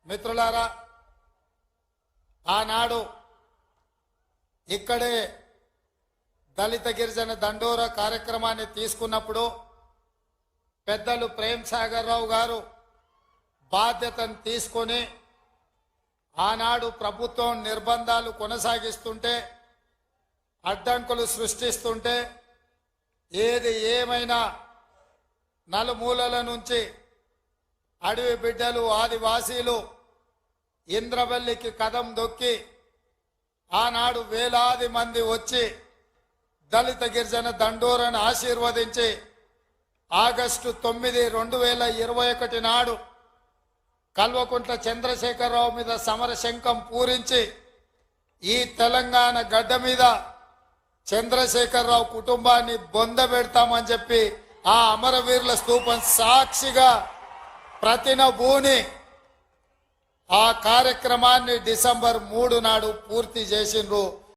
మిత్రులారా, ఆనాడు ఇక్కడే దళిత గిరిజన దండోర కార్యక్రమాన్ని తీసుకున్నప్పుడు పెద్దలు ప్రేమ్ సాగర్ రావు గారు బాధ్యతను తీసుకొని ఆనాడు ప్రభుత్వం నిర్బంధాలు కొనసాగిస్తుంటే, అడ్డంకులు సృష్టిస్తుంటే, ఏది ఏమైనా నలుమూలల నుంచి అడవి బిడ్డలు ఆదివాసీలు ఇంద్రవల్లికి కదం దొక్కి ఆనాడు వేలాది మంది వచ్చి దళిత గిరిజన దండోరను ఆశీర్వదించి ఆగస్టు 9, 2021 నాడు కల్వకుంట్ల చంద్రశేఖరరావు మీద సమర శంఖం పూరించి ఈ తెలంగాణ గడ్డ మీద చంద్రశేఖరరావు కుటుంబాన్ని బొందబెడతామని చెప్పి ఆ అమరవీరుల స్తూపం సాక్షిగా ప్రతినబూని ఆ కార్యక్రమాన్ని డిసెంబర్ 3 నాడు పూర్తి చేసిండ్రు.